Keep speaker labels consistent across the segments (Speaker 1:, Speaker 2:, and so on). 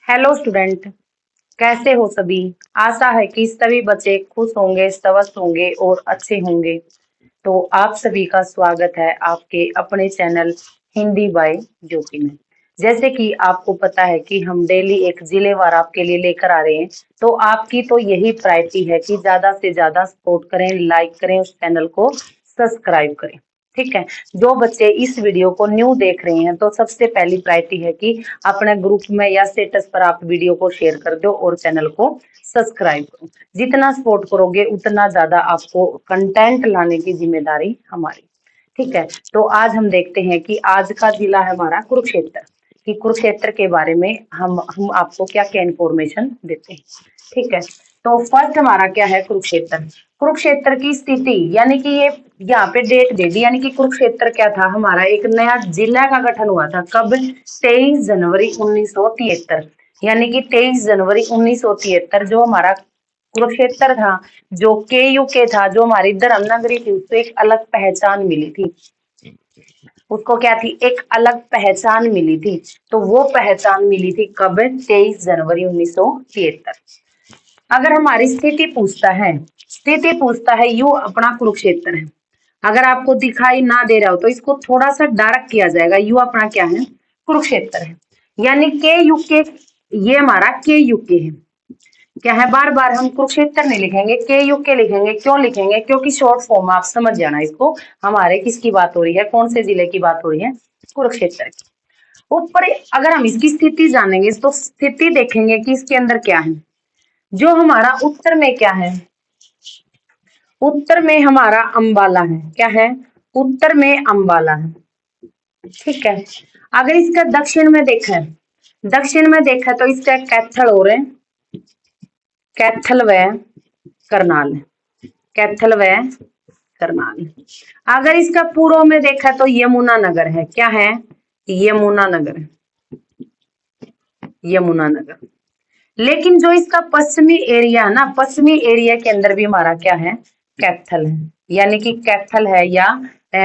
Speaker 1: Hello student, कैसे हो सभी। आशा है कि सभी बच्चे खुश होंगे, स्वस्थ होंगे और अच्छे होंगे। तो आप सभी का स्वागत है आपके अपने चैनल हिंदी बाय ज्योति में। जैसे कि आपको पता है कि हम डेली एक जिलेवार आपके लिए लेकर आ रहे हैं, तो आपकी तो यही प्रायोरिटी है कि ज्यादा से ज्यादा सपोर्ट करें, लाइक करें, उस चैनल को सब्सक्राइब करें। ठीक है। जो बच्चे इस वीडियो को न्यू देख रहे हैं, तो सबसे पहली प्रायोरिटी है कि अपने ग्रुप में या स्टेटस पर आप वीडियो को शेयर कर दो और चैनल को सब्सक्राइब करो। जितना सपोर्ट करोगे उतना ज्यादा आपको कंटेंट लाने की जिम्मेदारी हमारी। ठीक है। तो आज हम देखते हैं कि आज का जिला है हमारा कुरुक्षेत्र, कि कुरुक्षेत्र के बारे में हम आपको क्या क्या इंफॉर्मेशन देते हैं। ठीक है। तो फर्स्ट हमारा क्या है, कुरुक्षेत्र। कुरुक्षेत्र की स्थिति यानी कि ये यहाँ पे डेट दे दी, यानी कि कुरुक्षेत्र क्या था, हमारा एक नया जिला का गठन हुआ था। कब? 23 जनवरी 1973। यानी कि 23 जनवरी 1973 जो हमारा कुरुक्षेत्र था, जो के था, जो हमारी धर्म नगरी थी, उसको एक अलग पहचान मिली थी। उसको क्या थी? एक अलग पहचान मिली थी। तो वो पहचान मिली थी कब? 23 जनवरी 1973। अगर हमारी स्थिति पूछता है यू अपना कुरुक्षेत्र है। अगर आपको दिखाई ना दे रहा हो तो इसको थोड़ा सा डार्क किया जाएगा। यू अपना क्या है? कुरुक्षेत्र है। यानी के यू के, ये हमारा के यू के है। क्या है? बार बार हम कुरुक्षेत्र नहीं लिखेंगे, के यू के लिखेंगे। क्यों लिखेंगे? क्योंकि शॉर्ट फॉर्म आप समझ जाना इसको। हमारे किसकी बात हो रही है, कौन से जिले की बात हो रही है? कुरुक्षेत्र की। ऊपर अगर हम इसकी स्थिति जानेंगे तो स्थिति देखेंगे कि इसके अंदर क्या है। जो हमारा उत्तर में क्या है? उत्तर में हमारा अंबाला है। क्या है? उत्तर में अंबाला है। ठीक है। अगर इसका दक्षिण में देखा तो इसका कैथल और है, कैथल व करनाल है। कैथल व करनाल। अगर इसका पूर्व में देखा तो यमुनानगर है। क्या है? यमुनानगर। यमुनानगर। लेकिन जो इसका पश्चिमी एरिया है ना, पश्चिमी एरिया के अंदर भी हमारा क्या है? कैथल है। यानी कि कैथल है, या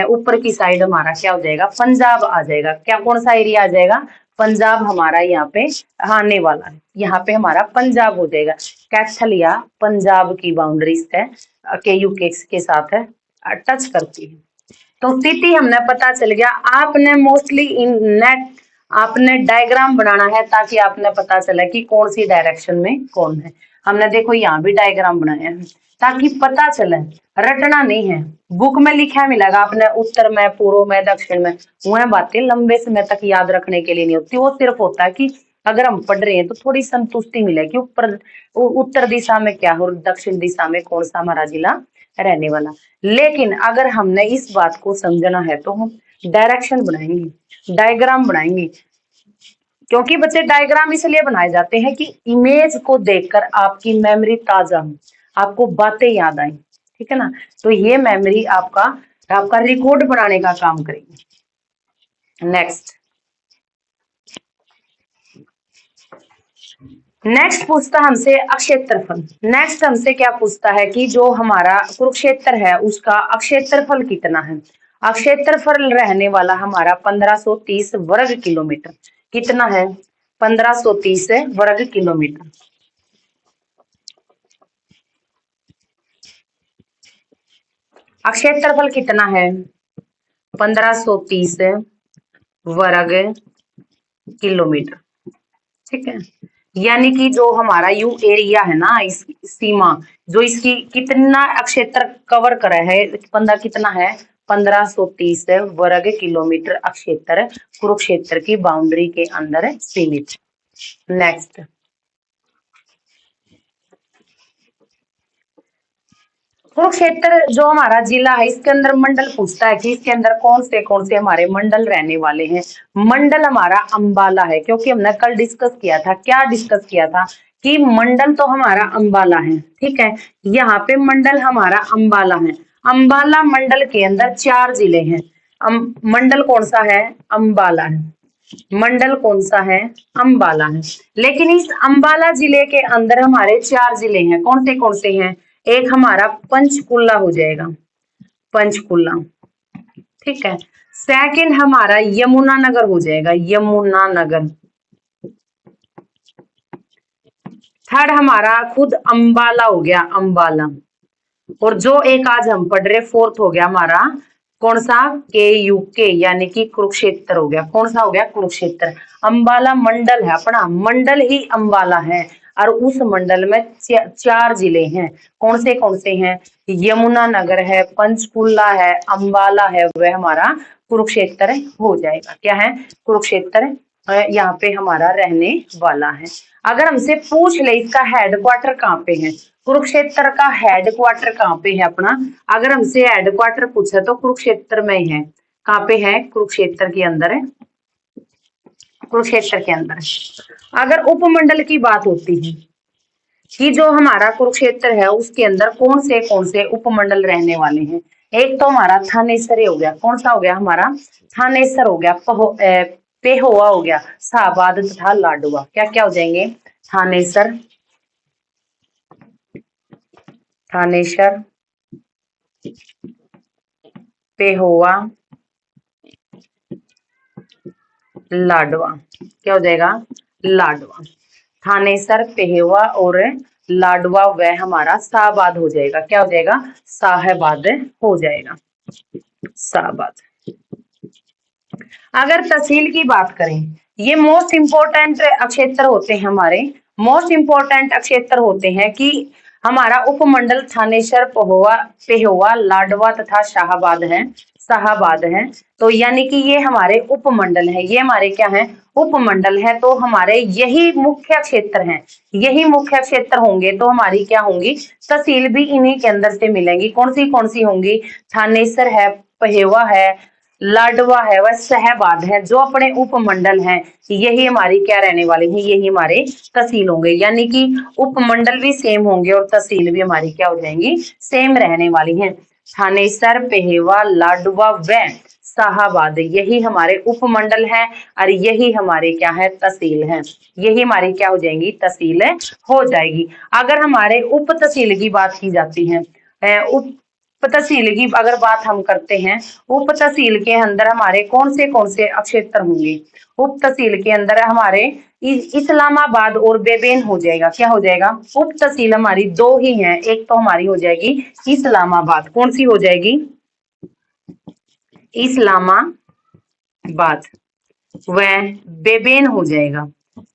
Speaker 1: ऊपर की साइड हमारा क्या हो जाएगा? पंजाब आ जाएगा। क्या, कौन सा एरिया आ जाएगा? पंजाब हमारा यहाँ पे आने वाला है। यहाँ पे हमारा पंजाब हो जाएगा। कैथल या पंजाब की बाउंड्री है, के यूके के साथ है, टच करती है। तो स्थिति हमने पता चल गया। आपने मोस्टली इन नेट आपने डायग्राम बनाना है ताकि आपने पता चले कि कौन सी डायरेक्शन में कौन है। हमने देखो यहाँ भी डायग्राम बनाया है ताकि पता चले, रटना नहीं है। बुक में लिखा मिलेगा आपने उत्तर में, पूर्व में, दक्षिण में, वह बातें लंबे समय तक याद रखने के लिए नहीं होती। वो सिर्फ होता है कि अगर हम पढ़ रहे हैं तो थोड़ी संतुष्टि मिले कि ऊपर उत्तर दिशा में क्या हो, दक्षिण दिशा में कौन सा हमारा जिला रहने वाला। लेकिन अगर हमने इस बात को समझना है तो हम डायरेक्शन बनाएंगे, डायग्राम बनाएंगे। क्योंकि बच्चे डायग्राम इसलिए बनाए जाते हैं कि इमेज को देखकर आपकी मेमोरी ताजा हो, आपको बातें याद आए। ठीक है ना। तो ये मेमोरी आपका आपका रिकॉर्ड बनाने का काम करेगी। नेक्स्ट पूछता हमसे अक्षेत्रफल। नेक्स्ट हमसे क्या पूछता है कि जो हमारा कुरुक्षेत्र है उसका अक्षेत्रफल कितना है। अक्षेत्रफल रहने वाला हमारा 1530 वर्ग किलोमीटर। कितना है? 1530 वर्ग किलोमीटर। अक्षेत्रफल कितना है? 1530 वर्ग किलोमीटर। ठीक है। यानी कि जो हमारा यू एरिया है ना, इस सीमा, जो इसकी कितना क्षेत्र कवर करा है, 15 कितना है? 1530 वर्ग किलोमीटर क्षेत्र कुरुक्षेत्र की बाउंड्री के अंदर सीमित। नेक्स्ट, कुरुक्षेत्र जो हमारा जिला है इसके अंदर मंडल पूछता है कि इसके अंदर कौन से हमारे मंडल रहने वाले हैं। मंडल हमारा अंबाला है, क्योंकि हमने कल डिस्कस किया था। क्या डिस्कस किया था? कि मंडल तो हमारा अंबाला है। ठीक है। यहाँ पे मंडल हमारा अंबाला है। अंबाला मंडल के अंदर 4 जिले हैं। मंडल कौन सा है? अंबाला है। मंडल कौन सा है? अंबाला है। लेकिन इस अंबाला जिले के अंदर हमारे 4 जिले हैं। कौन से हैं? एक हमारा पंचकुला हो जाएगा, पंचकुला। ठीक है। सेकंड हमारा यमुनानगर हो जाएगा, यमुनानगर। थर्ड हमारा खुद अंबाला हो गया, अंबाला। और जो एक आज हम पढ़ रहे फोर्थ हो गया हमारा कौन सा, के यू के, यानी कि कुरुक्षेत्र हो गया। कौन सा हो गया, कुरुक्षेत्र। अंबाला मंडल है अपना, मंडल ही अंबाला है। और उस मंडल में चार जिले हैं। कौन से हैं, यमुनानगर है, पंचकुला है, अंबाला है, वह हमारा कुरुक्षेत्र हो जाएगा। क्या है, कुरुक्षेत्र यहाँ पे हमारा रहने वाला है। अगर हमसे पूछ ले इसका हेडक्वार्टर कहाँ पे है, कुरुक्षेत्र का हेडक्वार्टर कहाँ पे है अपना, अगर हमसे हेडक्वार्टर पूछे तो कुरुक्षेत्र में है। कहाँ पे है, कुरुक्षेत्र के अंदर है, कुरुक्षेत्र के अंदर। अगर उपमंडल की बात होती है कि जो हमारा कुरुक्षेत्र है उसके अंदर कौन से उपमंडल रहने वाले हैं, एक तो हमारा थानेसर हो गया। कौन सा हो गया हमारा, थानेसर हो गया, पेहोवा हो गया, शाहबाद तथा लाडवा। क्या क्या हो जाएंगे, थानेसर, थानेसर, पेहोवा, लाडवा। क्या हो जाएगा, लाडवा। थानेसर, पेहोवा और लाडवा वह हमारा शाहबाद हो जाएगा। क्या हो जाएगा, शाहबाद हो जाएगा, शाहबाद। अगर तहसील की बात करें, ये मोस्ट इंपोर्टेंट क्षेत्र होते हैं हमारे, मोस्ट इंपोर्टेंट क्षेत्र होते हैं कि हमारा उपमंडल थानेसर, पेहोवा, लाडवा तथा शाहबाद है, शाहबाद है। तो यानी कि ये हमारे उपमंडल है, ये हमारे क्या है, उपमंडल है। तो हमारे यही मुख्य क्षेत्र हैं, यही मुख्य क्षेत्र होंगे तो हमारी क्या होंगी, तहसील भी इन्हीं के अंदर से मिलेंगी। कौन सी होंगी, थानेसर है, पेहोवा है, लाडवा है, वह शाहबाद है। जो अपने उपमंडल हैं यही हमारी क्या रहने वाले हैं, यही हमारे तहसील होंगे। यानी कि उपमंडल भी सेम होंगे और तहसील भी हमारी क्या हो जाएंगी, सेम रहने वाली हैं। थानेसर, पेहोवा, लाडवा व शाहबाद यही हमारे उपमंडल हैं और यही हमारे क्या है, तहसील है। यही हमारी क्या हो जाएंगी, तहसील हो जाएगी। अगर हमारे उप तहसील की बात की जाती है, उप तहसील की अगर बात हम करते हैं, उप तहसील के अंदर हमारे कौन से क्षेत्र होंगे, उप तहसील के अंदर हमारे इस्लामाबाद और बेबेन हो जाएगा। क्या हो जाएगा, उप तहसील हमारी दो ही हैं, एक तो हमारी हो जाएगी इस्लामाबाद। कौन सी हो जाएगी, इस्लामाबाद, वह बेबेन हो जाएगा,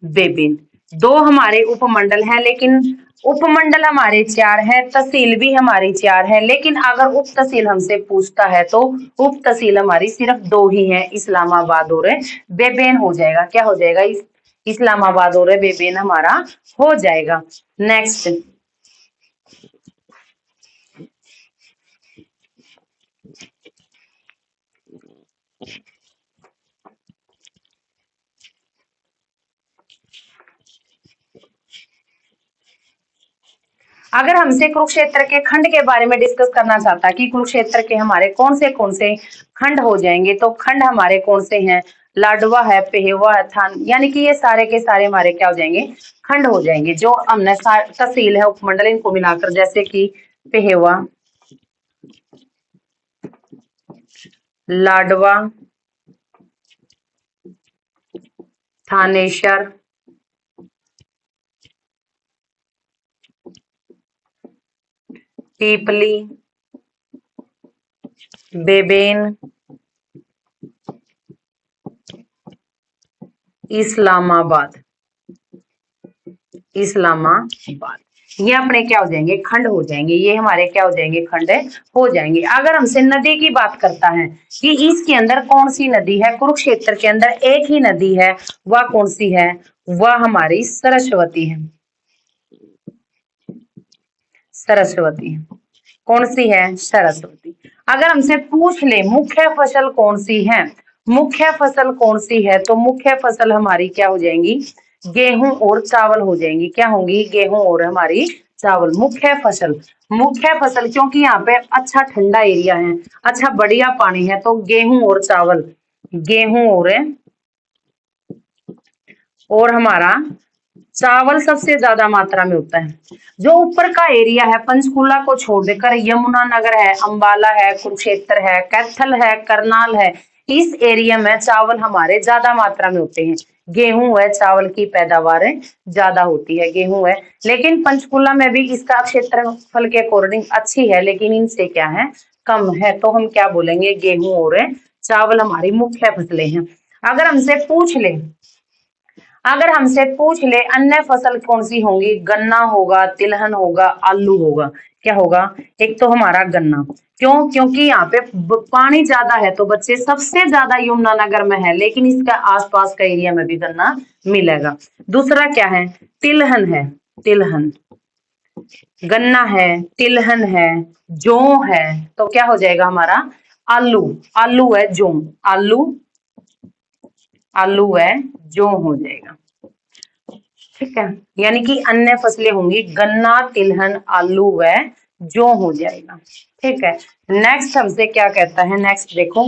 Speaker 1: बेबेन। दो हमारे उपमंडल हैं, लेकिन उपमंडल हमारे चार हैं, तहसील भी हमारी चार है। लेकिन अगर उप तहसील हमसे पूछता है तो उप तहसील हमारी सिर्फ दो ही है, इस्लामाबाद और बेबेन हो जाएगा। क्या हो जाएगा, इस्लामाबाद और बेबेन हमारा हो जाएगा। नेक्स्ट, अगर हमसे कुरुक्षेत्र के खंड के बारे में डिस्कस करना चाहता है कि कुरुक्षेत्र के हमारे कौन से खंड हो जाएंगे, तो खंड हमारे कौन से हैं, लाडवा है, पेहोवा है, थान, यानी कि ये सारे के सारे हमारे क्या हो जाएंगे, खंड हो जाएंगे। जो हमने तहसील है, उपमंडल, इनको मिलाकर, जैसे कि पेहोवा, लाडवा, थानेसर, पीपली, बेबेन, इस्लामाबाद, इस्लामाबाद, ये अपने क्या हो जाएंगे, खंड हो जाएंगे। ये हमारे क्या हो जाएंगे, खंड हो जाएंगे। अगर हमसे नदी की बात करता है कि इसके अंदर कौन सी नदी है, कुरुक्षेत्र के अंदर एक ही नदी है, वह कौन सी है, वह हमारी सरस्वती है, सरस्वती। कौन सी है, सरस्वती। अगर हमसे पूछ ले मुख्य फसल कौन सी है, मुख्य फसल कौन सी है, तो मुख्य फसल हमारी क्या हो जाएंगी, गेहूं और चावल हो जाएंगी। क्या होंगी, गेहूं और हमारी चावल, मुख्य फसल। मुख्य फसल क्योंकि यहाँ पे अच्छा ठंडा एरिया है, अच्छा बढ़िया पानी है, तो गेहूं और चावल, गेहूं और हमारा चावल सबसे ज्यादा मात्रा में होता है। जो ऊपर का एरिया है पंचकूला को छोड़ देकर यमुनानगर है, अंबाला है, कुरुक्षेत्र है, कैथल है, करनाल है, इस एरिया में चावल हमारे ज्यादा मात्रा में होते हैं। गेहूं है, चावल की पैदावार ज्यादा होती है, गेहूं है। लेकिन पंचकूला में भी इसका क्षेत्रफल के अकॉर्डिंग अच्छी है, लेकिन इनसे क्या है, कम है। तो हम क्या बोलेंगे, गेहूं और चावल हमारी मुख्य फसलें हैं। अगर हमसे पूछ ले अगर हमसे पूछ ले अन्य फसल कौन सी होंगी, गन्ना होगा, तिलहन होगा, आलू होगा। क्या होगा, एक तो हमारा गन्ना। क्यों? क्योंकि यहाँ पे पानी ज्यादा है, तो बच्चे सबसे ज्यादा यमुनानगर में है, लेकिन इसका आसपास का एरिया में भी गन्ना मिलेगा। दूसरा क्या है, तिलहन है, तिलहन। गन्ना है, तिलहन है, जौ है, तो क्या हो जाएगा हमारा, आलू। आलू है, जौ, आलू, आलू है, जौ हो जाएगा। ठीक है, यानी कि अन्य फसलें होंगी गन्ना, तिलहन, आलू व जौ हो जाएगा। ठीक है, नेक्स्ट हमसे क्या कहता है, नेक्स्ट देखो,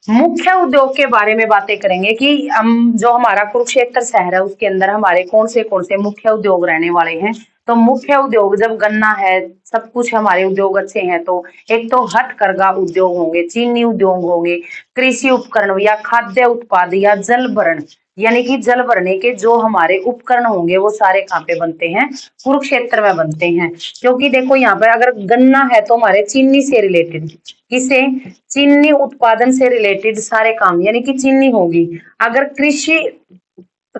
Speaker 1: मुख्य उद्योग के बारे में बातें करेंगे कि हम जो हमारा कुरुक्षेत्र शहर है उसके अंदर हमारे कौन से मुख्य उद्योग रहने वाले हैं। तो मुख्य उद्योग जब गन्ना है, सब कुछ हमारे उद्योग अच्छे हैं, तो एक तो हथकरघा उद्योग होंगे, चीनी उद्योग होंगे, कृषि उपकरण या खाद्य उत्पाद या जल भरण, यानी कि जल भरने के जो हमारे उपकरण होंगे वो सारे कहाँ पे बनते हैं, कुरुक्षेत्र में बनते हैं। क्योंकि देखो यहाँ पे अगर गन्ना है तो हमारे चीनी से रिलेटेड, किसे, चीनी उत्पादन से रिलेटेड सारे काम, यानी कि चीनी होगी। अगर कृषि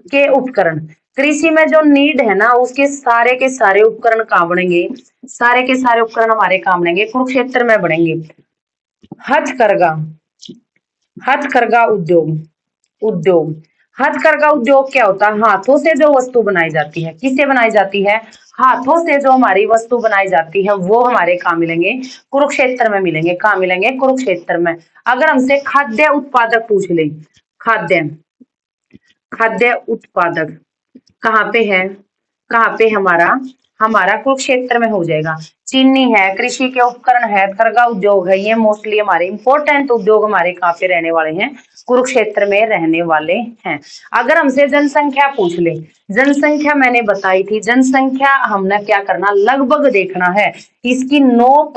Speaker 1: के उपकरण, कृषि में जो नीड है ना, उसके सारे के सारे उपकरण कहाँ बनेंगे, सारे के सारे उपकरण हमारे काम बनेंगे, कुरुक्षेत्र में बनेंगे। हथकरघा, हथकरघा उद्योग, उद्योग, हथकरघा उद्योग क्या होता है, हाथों से जो वस्तु बनाई जाती है, किससे बनाई जाती है, हाथों से जो हमारी वस्तु बनाई जाती है, वो हमारे कहाँ मिलेंगे, कुरुक्षेत्र में मिलेंगे। कहाँ मिलेंगे, कुरुक्षेत्र में। अगर हमसे खाद्य उत्पादक पूछ ले, खाद्य, खाद्य उत्पादक कहाँ पे है, कहाँ पे हमारा, हमारा कुरुक्षेत्र में हो जाएगा। चीनी है, कृषि के उपकरण है, करगा उद्योग है, ये मोस्टली हमारे इंपॉर्टेंट उद्योग हमारे कहाँ पे रहने वाले हैं, कुरुक्षेत्र में रहने वाले हैं। अगर हमसे जनसंख्या पूछ ले, जनसंख्या मैंने बताई थी, जनसंख्या हमने क्या करना, लगभग देखना है इसकी 9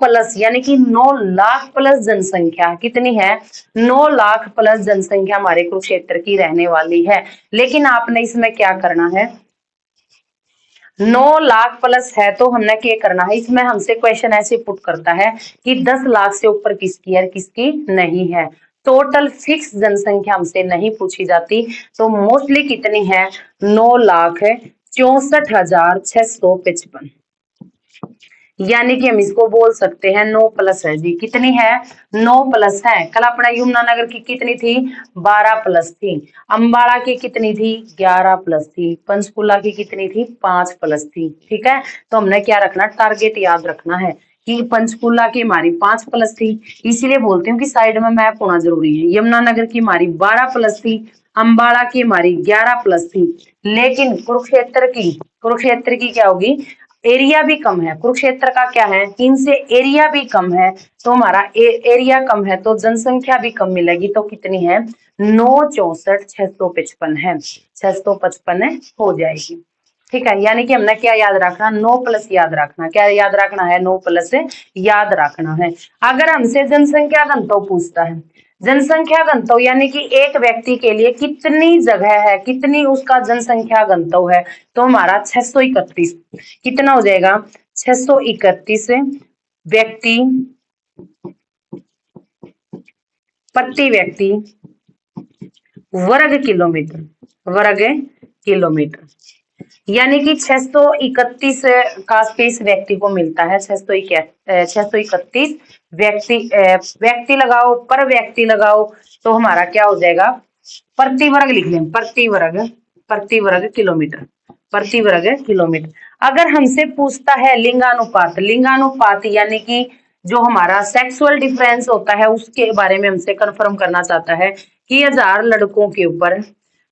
Speaker 1: प्लस यानी कि 9 लाख प्लस जनसंख्या कितनी है, 9 लाख प्लस जनसंख्या हमारे कुरुक्षेत्र की रहने वाली है। लेकिन आपने इसमें क्या करना है, 9 लाख प्लस है तो हमने क्या करना है, इसमें हमसे क्वेश्चन ऐसे पुट करता है कि 10 लाख से ऊपर किसकी है, किसकी नहीं है। टोटल फिक्स जनसंख्या हमसे नहीं पूछी जाती, तो मोस्टली कितनी है, 9,64,655, यानी कि हम इसको बोल सकते हैं 9 प्लस है जी। कितनी है, 9 प्लस है। कल अपना यमुनानगर की कितनी थी, 12 प्लस थी। अंबाला की कितनी थी, 11 प्लस थी। पंचकुला की कितनी थी, 5 प्लस थी। ठीक है, तो हमने क्या रखना, टारगेट याद रखना है कि पंचकुला की हमारी 5 प्लस थी, इसीलिए बोलती हूँ कि साइड में मैप होना जरूरी है। यमुनानगर की हमारी 12 प्लस थी, अंबाला की हमारी 11 प्लस थी। लेकिन कुरुक्षेत्र की क्या होगी, एरिया भी कम है। कुरुक्षेत्र का क्या है, इनसे एरिया भी कम है, तो हमारा एरिया कम है तो जनसंख्या भी कम मिलेगी। तो कितनी है, 9,64,655 है, 655 हो जाएगी। ठीक है, यानी कि हमने क्या याद रखना, 9 प्लस याद रखना। क्या याद रखना है, 9 प्लस याद रखना है। अगर हमसे जनसंख्या घनत्व पूछता है, जनसंख्या घनत्व यानी कि एक व्यक्ति के लिए कितनी जगह है, कितनी उसका जनसंख्या घनत्व है, तो हमारा 631 कितना हो जाएगा, 631 व्यक्ति प्रति व्यक्ति वर्ग किलोमीटर, वर्ग किलोमीटर, यानी कि 631 का स्पेस व्यक्ति को मिलता है। 631 व्यक्ति लगाओ, पर व्यक्ति लगाओ, तो हमारा क्या हो जाएगा, प्रति वर्ग लिख लें, प्रति वर्ग किलोमीटर, प्रति वर्ग किलोमीटर। अगर हमसे पूछता है लिंगानुपात, लिंगानुपात यानी कि जो हमारा सेक्सुअल डिफरेंस होता है उसके बारे में हमसे कंफर्म करना चाहता है कि 1000 लड़कों के ऊपर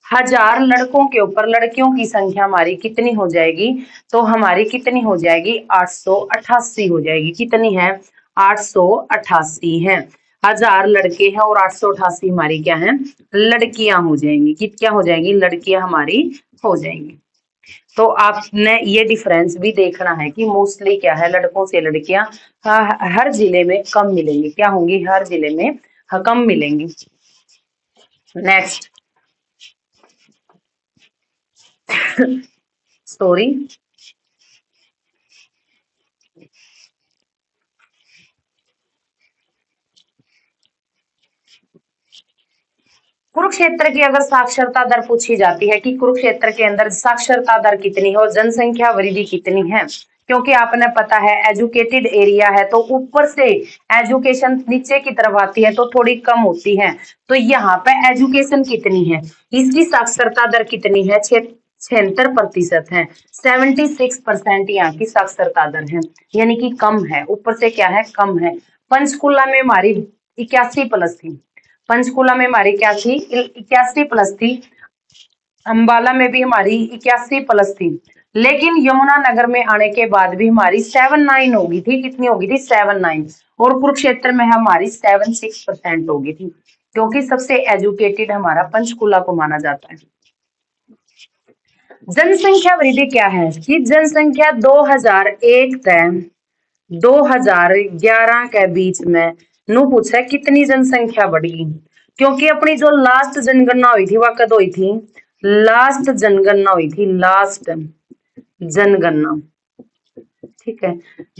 Speaker 1: 1000 लड़कों के ऊपर लड़कियों की संख्या हमारी कितनी हो जाएगी? तो हमारी कितनी हो जाएगी? 888 हो जाएगी। कितनी है? 888 है। 1000 लड़के हैं और 888 हमारी क्या है? लड़कियां हो जाएंगी। क्या हो जाएंगी? लड़कियां हमारी हो जाएंगी। तो आपने ये डिफरेंस भी देखना है कि मोस्टली क्या है, लड़कों से लड़कियां हर जिले में कम मिलेंगी। क्या होंगी? हर जिले में कम मिलेंगी। Next story. कुरुक्षेत्र की अगर साक्षरता दर पूछी जाती है कि कुरुक्षेत्र के अंदर साक्षरता दर कितनी है और जनसंख्या वृद्धि कितनी है, क्योंकि आपने पता है एजुकेटेड एरिया है तो ऊपर से एजुकेशन नीचे की तरफ आती है तो थोड़ी कम होती है। तो यहाँ पे एजुकेशन कितनी है, इसकी साक्षरता दर कितनी है? 76% है। 76% यहाँ की साक्षरता दर है, यानी कि कम है। ऊपर से क्या है? कम है। पंचकुला में हमारी 81+ थी। पंचकुला में हमारी क्या थी? 81+ थी। अंबाला में भी हमारी 81+ थी। लेकिन यमुनानगर में आने के बाद भी हमारी 79 होगी थी। कितनी होगी थी? 79। और कुरुक्षेत्र में हमारी 76% होगी थी, क्योंकि सबसे एजुकेटेड हमारा पंचकुला को माना जाता है। जनसंख्या वृद्धि क्या है कि जनसंख्या 2001 से 2011 के बीच में नु पूछा कितनी जनसंख्या बढ़ी, क्योंकि अपनी जो लास्ट जनगणना हुई थी वह कद हुई थी? लास्ट जनगणना हुई थी, लास्ट जनगणना। ठीक है,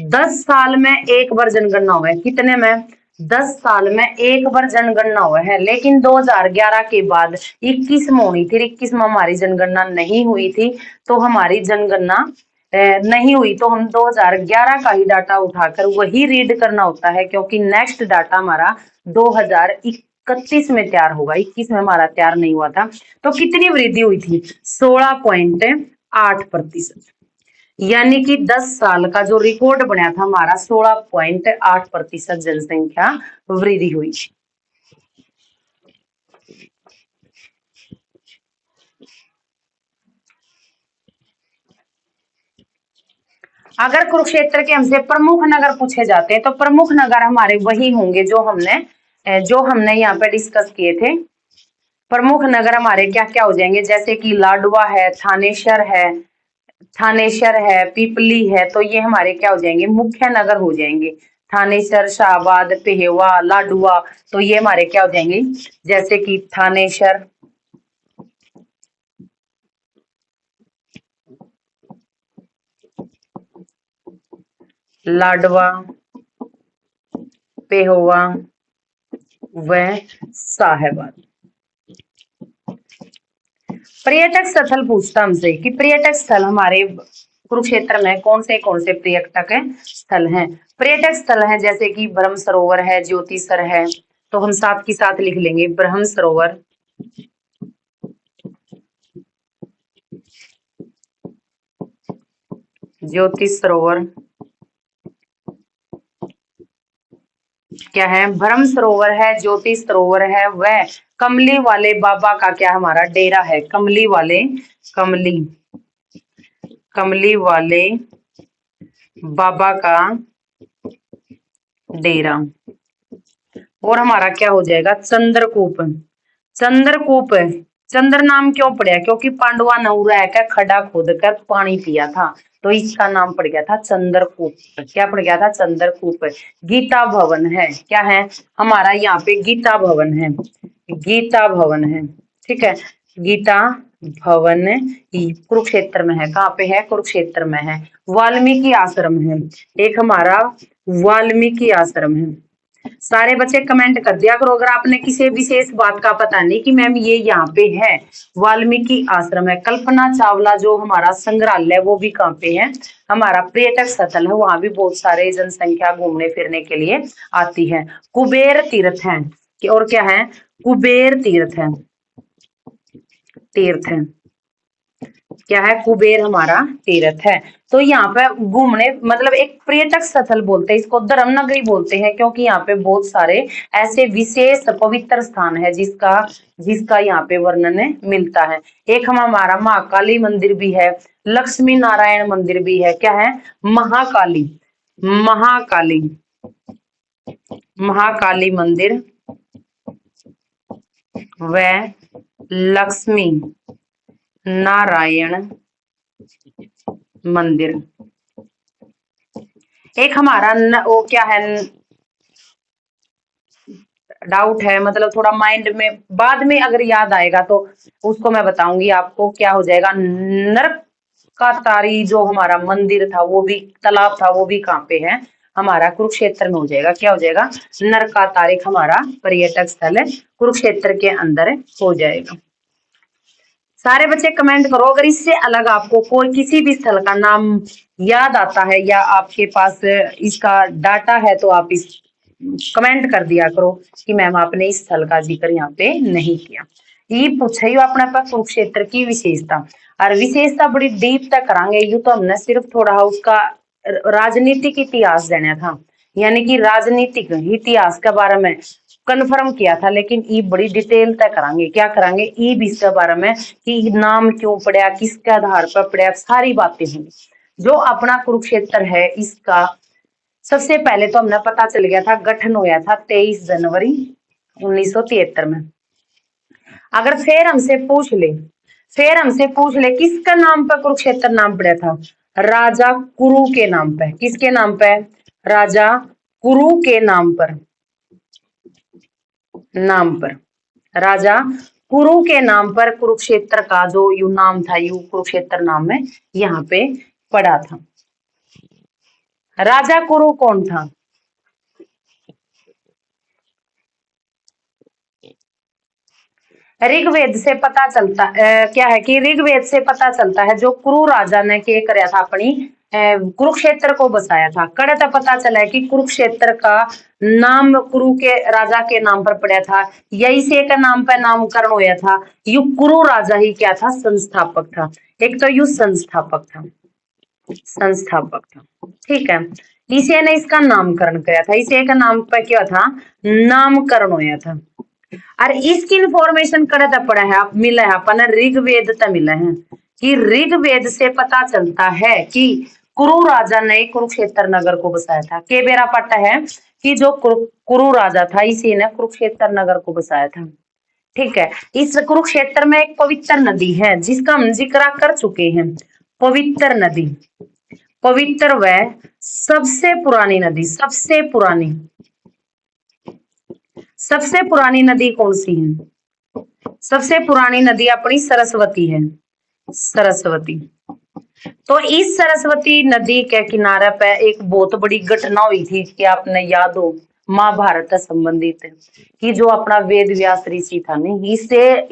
Speaker 1: 10 साल में एक बार जनगणना हुआ है। कितने में? 10 साल में एक बार जनगणना हुआ है। लेकिन 2011 के बाद 21 में हुई थी, 21 में हमारी जनगणना नहीं हुई थी। तो हमारी जनगणना नहीं हुई तो हम 2011 का ही डाटा उठाकर वही रीड करना होता है, क्योंकि नेक्स्ट डाटा हमारा 2031 में तैयार होगा। 21 में हमारा तैयार नहीं हुआ था। तो कितनी वृद्धि हुई थी? 16.8%। यानी कि 10 साल का जो रिकॉर्ड बना था हमारा, 16.8% जनसंख्या वृद्धि हुई। अगर कुरुक्षेत्र के हमसे प्रमुख नगर पूछे जाते हैं तो प्रमुख नगर हमारे वही होंगे जो हमने यहाँ पे डिस्कस किए थे। प्रमुख नगर हमारे क्या क्या हो जाएंगे? जैसे कि लाडवा है, थानेसर है, पिपली है। तो ये हमारे क्या हो जाएंगे? मुख्य नगर हो जाएंगे। थानेसर, शाहबाद, पेहवा, लाडवा। तो ये हमारे क्या हो जाएंगे? जैसे कि थानेसर, लाडवा, पेहोवा व साहेबाद। पर्यटक स्थल पूछता हमसे कि पर्यटक स्थल हमारे कुरुक्षेत्र में कौन से पर्यटक स्थल हैं? पर्यटक स्थल हैं जैसे कि ब्रह्म सरोवर है, ज्योतिसर है। तो हम साथ की साथ लिख लेंगे ब्रह्म सरोवर, ज्योतिष सरोवर। क्या है? ब्रह्म सरोवर है, ज्योतिष सरोवर है, वह कमली वाले बाबा का क्या हमारा डेरा है? कमली वाले बाबा का डेरा। और हमारा क्या हो जाएगा? चंद्रकूप। चंद्र नाम क्यों पड़ा? क्योंकि पांडवा नौरा का खड्डा खोद कर पानी पिया था, तो इसका नाम पड़ गया था चंद्रकूप। क्या पड़ गया था? चंद्रकूप। गीता भवन है, क्या है हमारा? यहाँ पे गीता भवन है, ठीक है। गीता भवन कुरुक्षेत्र में है। कहाँ पे है? कुरुक्षेत्र में है। वाल्मीकि आश्रम है, एक हमारा वाल्मीकि आश्रम है। सारे बच्चे कमेंट कर दिया करो अगर आपने किसी विशेष बात का पता नहीं कि मैम ये यहाँ पे है। वाल्मीकि आश्रम है। कल्पना चावला जो हमारा संग्रहालय वो भी कहाँ पे है? हमारा पर्यटक स्थल है, वहां भी बहुत सारे जनसंख्या घूमने फिरने के लिए आती है। कुबेर तीर्थ है, और क्या है? कुबेर तीर्थ है। क्या है, कुबेर हमारा तीर्थ है। तो यहाँ पे घूमने मतलब एक पर्यटक स्थल बोलते हैं इसको, धर्म नगरी बोलते हैं, क्योंकि यहाँ पे बहुत सारे ऐसे विशेष पवित्र स्थान है जिसका जिसका यहाँ पे वर्णन मिलता है। एक हमारा महाकाली मंदिर भी है, लक्ष्मी नारायण मंदिर भी है। क्या है, महाकाली, महाकाली, महाकाली मंदिर व लक्ष्मी नारायण मंदिर। एक हमारा वो क्या है, डाउट है, मतलब थोड़ा माइंड में बाद में अगर याद आएगा तो उसको मैं बताऊंगी आपको। क्या हो जाएगा, नरक का तारी जो हमारा मंदिर था, वो भी तालाब था, वो भी कहाँ पे है, हमारा कुरुक्षेत्र में हो जाएगा। क्या हो जाएगा, नरका तारिक हमारा पर्यटक स्थल कुरुक्षेत्र के अंदर हो जाएगा। सारे बच्चे कमेंट करो अगर इससे अलग आपको कोई किसी भी स्थल का नाम याद आता है या आपके पास इसका डाटा है, तो आप इस कमेंट कर दिया करो कि मैम आपने इस स्थल का जिक्र यहाँ पे नहीं किया। ये पूछे अपने पास कुरुक्षेत्र की विशेषता, और विशेषता बड़ी डीप तक करांगे। यू तो हमने सिर्फ थोड़ा उसका राजनीतिक इतिहास देना था, यानी कि राजनीतिक इतिहास के बारे में कन्फर्म किया था, लेकिन ये बड़ी डिटेल तक करांगे। क्या करांगे, ये भी इसके बारे में कि नाम क्यों पड़ा, किसके आधार पर पड़ा, सारी बातें होंगी। जो अपना कुरुक्षेत्र है इसका सबसे पहले तो हमने पता चल गया था, गठन हुआ था 23 जनवरी 1973 में। अगर फिर हमसे पूछ ले किसका नाम पर कुरुक्षेत्र नाम पड़ा था, राजा कुरु के नाम पे। किसके नाम पे, राजा कुरु के नाम पर, राजा कुरु के नाम पर कुरुक्षेत्र का जो यू नाम था, यू कुरुक्षेत्र नाम में यहाँ पे पड़ा था। राजा कुरु कौन था, ऋग्वेद से पता चलता क्या है कि ऋग्वेद से पता चलता है जो कुरु राजा ने क्या कराया था, अपनी कुरुक्षेत्र को बसाया था। कड़े तो पता चला है कि कुरुक्षेत्र का नाम कुरु के राजा के नाम पर पड़ा था, यही से का नाम पर नामकरण हुआ था। यू कुरु राजा ही क्या था, संस्थापक था। एक तो यू संस्थापक था, ठीक है। इसे ने इसका नामकरण किया था, इसे का नाम पर क्या था, नामकरण हुआ था। और इसकी इंफॉर्मेशन करता पड़ा है आप मिला है अपन ऋग्वेद तक मिला है कि ऋग्वेद से पता चलता है कि कुरु राजा ने कुरुक्षेत्र नगर को बसाया था। के बेरा पट्टा है कि जो कुरु राजा था इसी ने कुरुक्षेत्र नगर को बसाया था। ठीक है, इस कुरुक्षेत्र में एक पवित्र नदी है जिसका हम जिक्र कर चुके हैं। पवित्र नदी, पवित्र व सबसे पुरानी नदी, सबसे पुरानी नदी कौन सी है, सबसे पुरानी नदी अपनी सरस्वती है, सरस्वती। तो इस सरस्वती नदी के किनारे पे एक बहुत बड़ी घटना हुई थी कि आपने याद हो, महाभारत से संबंधित है कि जो अपना वेद व्यास ऋषि था नहीं,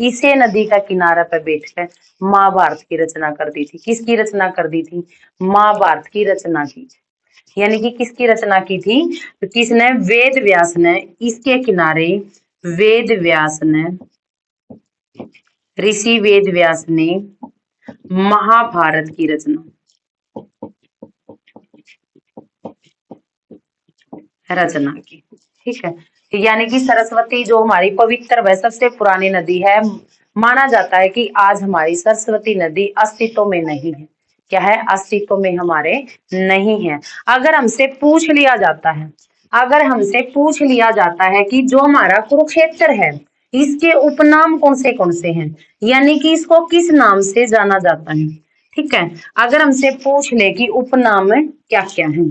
Speaker 1: इसे नदी का किनारे पे बैठ कर महाभारत की रचना कर दी थी। किसकी रचना कर दी थी, महाभारत की रचना की। यानी कि किसकी रचना की थी, तो किसने, वेद व्यास ने। इसके किनारे वेद व्यास ने, ऋषि वेद व्यास ने महाभारत की रचना की। ठीक है, यानी कि सरस्वती जो हमारी पवित्र व सबसे पुरानी नदी है, माना जाता है कि आज हमारी सरस्वती नदी अस्तित्व में नहीं है। क्या है, अस्तित्व में हमारे नहीं है। अगर हमसे पूछ लिया जाता है, अगर हमसे पूछ लिया जाता है कि जो हमारा कुरुक्षेत्र है इसके उपनाम कौन से हैं, यानी कि इसको किस नाम से जाना जाता है। ठीक है, अगर हमसे पूछ ले कि उपनाम क्या क्या है,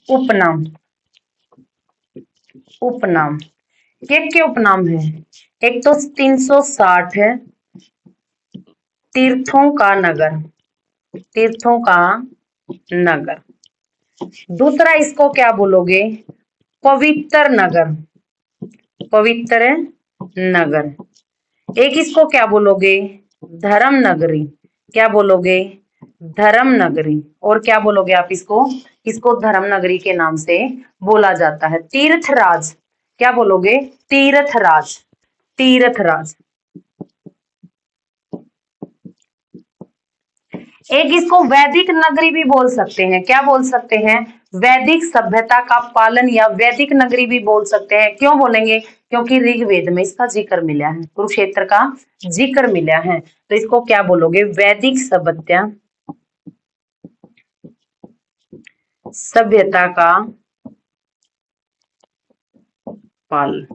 Speaker 1: उपनाम, उपनाम के उपनाम है। एक तो 360 है, तीर्थों का नगर, तीर्थों का नगर। दूसरा इसको क्या बोलोगे, पवित्र नगर, पवित्र नगर। एक इसको क्या बोलोगे, धर्म नगरी, क्या बोलोगे, धर्म नगरी। और क्या बोलोगे आप इसको, इसको धर्म नगरी के नाम से बोला जाता है। तीर्थराज, क्या बोलोगे, तीर्थराज, तीर्थराज। एक इसको वैदिक नगरी भी बोल सकते हैं। क्या बोल सकते हैं? वैदिक सभ्यता का पालन या वैदिक नगरी भी बोल सकते हैं। क्यों बोलेंगे? क्योंकि ऋग्वेद में इसका जिक्र मिला है, कुरुक्षेत्र का जिक्र मिला है। तो इसको क्या बोलोगे? वैदिक सभ्यता, सभ्यता का पाल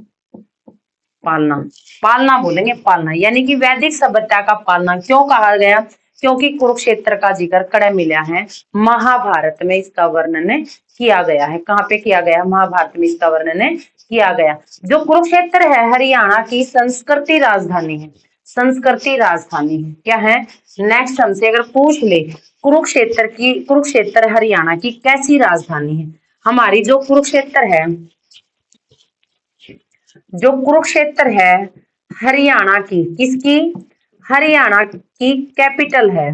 Speaker 1: पालना, पालना बोलेंगे, पालना, यानी कि वैदिक सभ्यता का पालना क्यों कहा गया? क्योंकि कुरुक्षेत्र का जिक्र कड़ा मिला है, महाभारत में इसका वर्णन किया गया है। कहाँ पे किया गया? महाभारत में इसका वर्णन किया गया। जो कुरुक्षेत्र है हरियाणा की संस्कृति राजधानी है, संस्कृति राजधानी है। क्या है? नेक्स्ट हमसे अगर पूछ ले कुरुक्षेत्र हरियाणा की कैसी राजधानी है? हमारी जो कुरुक्षेत्र है, जो कुरुक्षेत्र है हरियाणा की, किसकी? हरियाणा की कैपिटल है।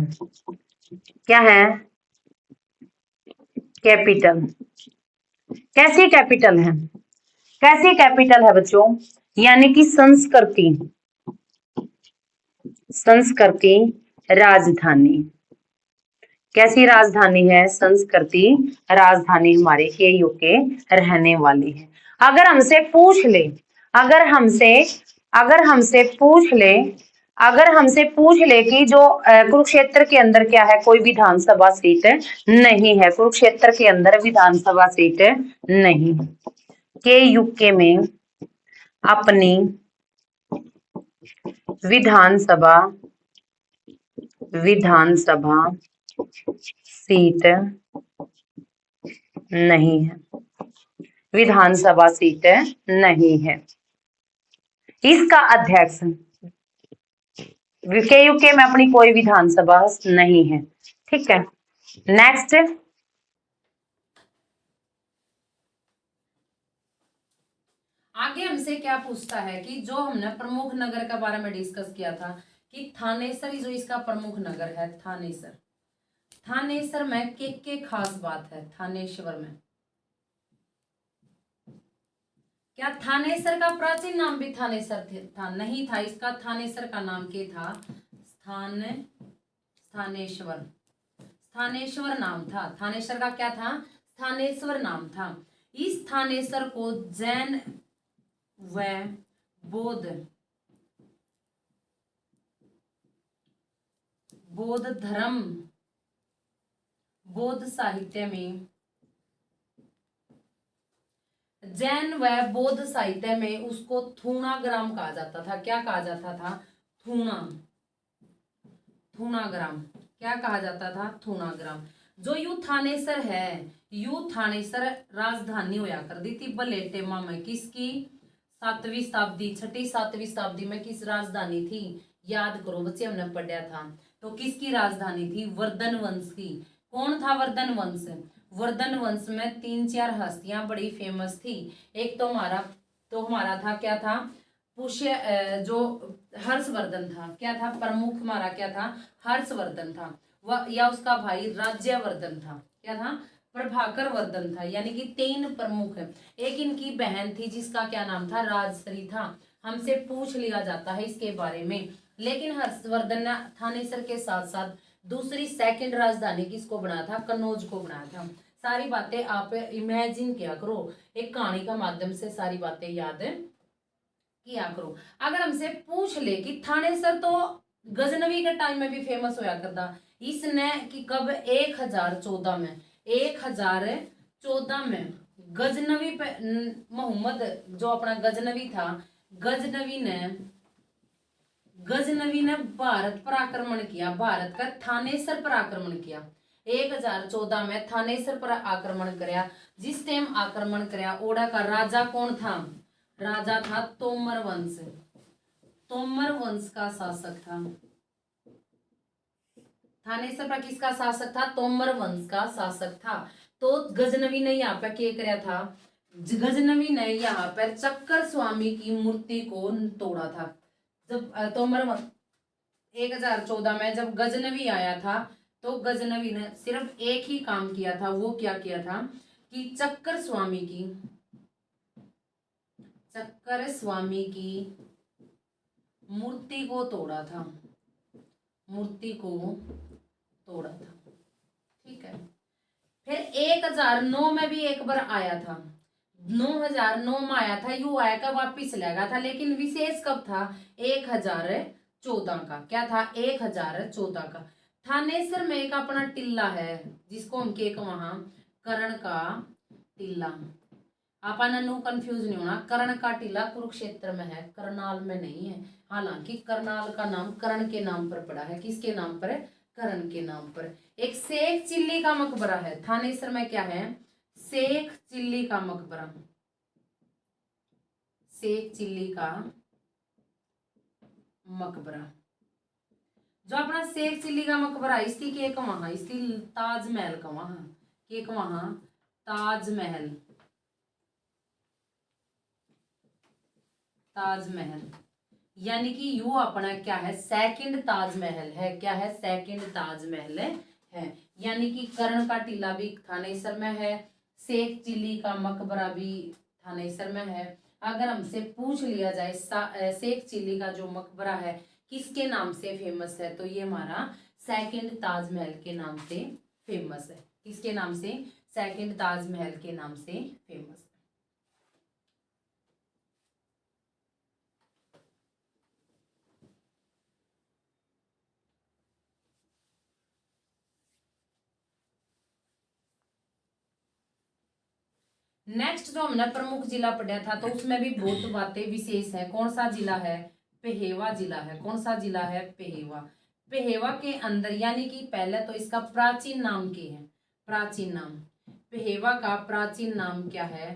Speaker 1: क्या है? कैपिटल। कैसी कैपिटल है? कैसी कैपिटल है बच्चों? यानी कि संस्कृति, संस्कृति राजधानी। कैसी राजधानी है? संस्कृति राजधानी हमारे केयू के रहने वाली है। अगर हमसे पूछ ले, अगर हमसे अगर हमसे पूछ ले अगर हमसे पूछ ले कि जो कुरुक्षेत्र के अंदर क्या है? कोई विधानसभा सीट नहीं है, कुरुक्षेत्र के अंदर विधानसभा सीट नहीं। के यूके में अपनी विधानसभा विधानसभा सीट नहीं है, विधानसभा सीट नहीं है। इसका अध्यक्ष के यूके में अपनी कोई विधानसभा नहीं है। ठीक है, नेक्स्ट।
Speaker 2: आगे हमसे क्या पूछता है कि जो हमने प्रमुख नगर के बारे में डिस्कस किया था कि थानेसर जो इसका प्रमुख नगर है, थानेसर। थानेसर में के खास बात है? थानेश्वर में क्या थानेसर का प्राचीन नाम भी थानेसर था? नहीं था। इसका थानेसर का नाम क्या था? स्थानेश्वर। स्थानेश्वर नाम था। थानेश्वर का क्या था? स्थानेश्वर नाम था। इस थानेश्वर को जैन व बौद्ध धर्म, बौद्ध साहित्य में, जैन व बौद्ध साहित्य में उसको थूणा ग्राम कहा जाता था। क्या कहा जाता था? थूणा ग्राम। क्या कहा जाता था? थूणा ग्राम। जो यू थानेसर है, यू थानेसर राजधानी होया कर दी थी बलेटेमा में। किसकी? 7वीं शताब्दी, 6ठी-7वीं शताब्दी में किस राजधानी थी? याद करो बच्चे, हमने पढ़ा था। तो किसकी राजधानी थी? वर्धन वंश की। कौन था वर्धन वंश? वर्धन वंश में 3-4 हस्तियां बड़ी फेमस थी। एक तो हमारा था, क्या था? पुष्य जो हर्षवर्धन था। क्या था? प्रमुख हमारा क्या था? हर्षवर्धन था। वह या उसका भाई राज्यवर्धन था। क्या था? प्रभाकर वर्धन था। यानी कि 3 प्रमुख है। एक इनकी बहन थी जिसका क्या नाम था? राजश्री था। हमसे पूछ लिया जाता है इसके बारे में। लेकिन हर्षवर्धन ने थानेसर के साथ साथ दूसरी सेकंड राजधानी किसको बनाया था? कन्नौज को बनाया था। सारी बातें आप इमेजिन किया करो, एक कहानी का माध्यम से सारी बातें याद किया करो। अगर हमसे पूछ ले कि थानेसर तो गजनवी के टाइम में भी फेमस होया करता, इसने कि कब? 1014 में, 1014 में गजनवी पे मोहम्मद जो अपना गजनवी था, गजनवी ने भारत पर आक्रमण किया। भारत का थानेसर पर आक्रमण किया। 1014 में थानेसर पर आक्रमण कराया। जिस टाइम आक्रमण कराया, ओडा का राजा कौन था? राजा था तोमर वंश। तोमर वंश का शासक था। थानेसर पर किसका शासक था? तोमर वंश का शासक था। तो गजनवी ने यहाँ पे क्या कराया था? गजनवी ने यहाँ पर चक्कर स्वामी की मूर्ति को तोड़ा था। जब तोमर 1014 में जब गजनवी आया था, तो गजनवी ने सिर्फ एक ही काम किया था। वो क्या किया था कि चक्कर स्वामी की मूर्ति को तोड़ा था। मूर्ति को तोड़ा था। ठीक है, फिर 1009 में भी एक बार आया था, 9009 में आया था, यू आया का वापिस चला गया था, लेकिन विशेष कब था? 1014 का। क्या था? 1014 का। थानेसर में एक अपना टिल्ला है जिसको हम के वहां कर्ण का टिल्ला। अपन नो कंफ्यूज नहीं होना, कर्ण का टिल्ला कुरुक्षेत्र में है, करनाल में नहीं है। हालांकि करनाल का नाम कर्ण के नाम पर पड़ा है। किसके नाम पर? कर्ण के नाम पर। एक शेख चिल्ली का मकबरा है थानेसर में। क्या है? शेख चिल्ली का मकबरा। शेख चिल्ली का मकबरा, जो अपना शेख चिल्ली का मकबरा इसकी के वहां, इसकी ताजमहल का वहां के वहां ताजमहल, ताजमहल यानी कि यू अपना क्या है? सेकंड ताजमहल है। क्या है? सेकंड ताजमहल है। यानी कि कर्ण का टीला भी थानेसर में है, शेख चिल्ली का मकबरा भी थानेसर में है। अगर हमसे पूछ लिया जाए शेख चिल्ली का जो मकबरा है किसके नाम से फेमस है, तो ये हमारा सेकंड ताजमहल के नाम से फेमस है। किसके नाम से? सेकंड ताजमहल के नाम से फेमस है। नेक्स्ट जो हमने प्रमुख जिला पढ़ा था तो उसमें भी बहुत बातें विशेष है। कौन सा जिला है? पेहेवा जिला है। कौन सा जिला है? पेहेवा। पेहेवा के अंदर यानी कि पहले तो इसका प्राचीन नाम क्या है? प्राचीन नाम पेहेवा का प्राचीन नाम क्या है?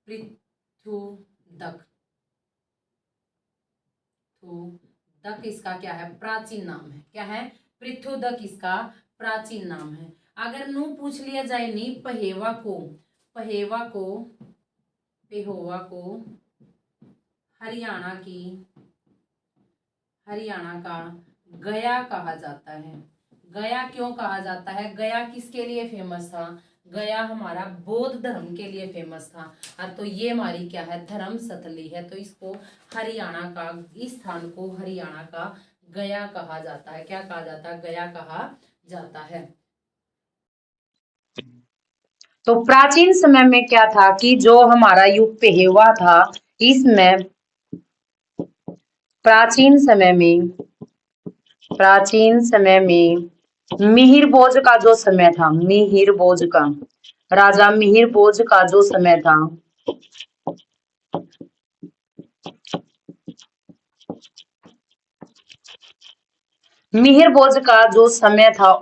Speaker 2: पृथुदक। दक इसका क्या है? प्राचीन नाम है। क्या है? पृथुदक इसका प्राचीन नाम है। अगर नू पूछ लिया जाए नी पेहेवा को, पेहोवा को हरियाणा का गया कहा जाता है। गया क्यों कहा जाता है? गया किसके लिए फेमस था? गया हमारा बौद्ध धर्म के लिए फेमस था। और तो ये हमारी क्या है? धर्म स्थली है। तो इसको हरियाणा का, इस स्थान को हरियाणा का गया कहा जाता है। क्या कहा जाता है? गया कहा जाता है।
Speaker 1: तो प्राचीन समय में क्या था कि जो हमारा युग पेहेवा था, इसमें प्राचीन समय में मिहिर भोज का जो समय था, मिहिर भोज का, राजा मिहिर भोज का जो समय था, मिहिर भोज का जो समय था,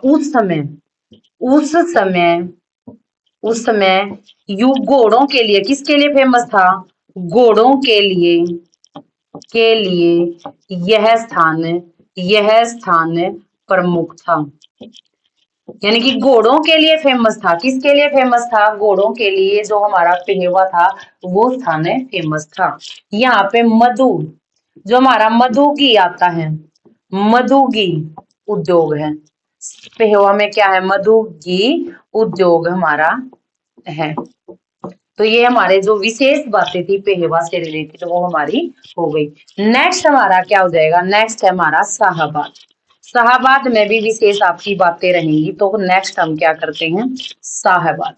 Speaker 1: उस समय यू घोड़ों के लिए, किसके लिए फेमस था? घोड़ों के लिए यह स्थान प्रमुख था। यानी कि घोड़ों के लिए फेमस था। किसके लिए फेमस था? घोड़ों के लिए जो हमारा पेहेवा था वो स्थान फेमस था। यहाँ पे मधु, जो हमारा मधु घी आता है, मधु घी उद्योग है। पेहेवा में क्या है? मधु घी उद्योग हमारा है। तो ये हमारे जो विशेष बातें थी पेहेवा से रिलेटेड वो हमारी हो गई। नेक्स्ट हमारा क्या हो जाएगा? नेक्स्ट है हमारा शाहाबाद। शाहाबाद में भी विशेष आपकी बातें रहेंगी। तो नेक्स्ट हम क्या करते हैं? शाहाबाद।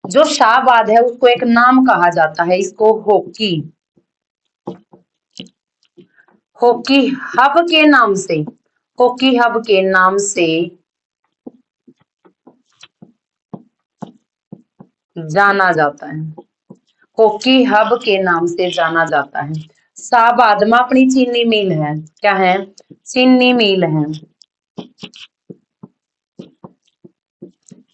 Speaker 1: जो शाहाबाद है उसको एक नाम कहा जाता है, इसको हॉकी हब के नाम से, हॉकी हब के नाम से जाना जाता है। हॉकी हब के नाम से जाना जाता है। शाहाबाद में अपनी चीनी मिल है। क्या है? चीनी मिल है।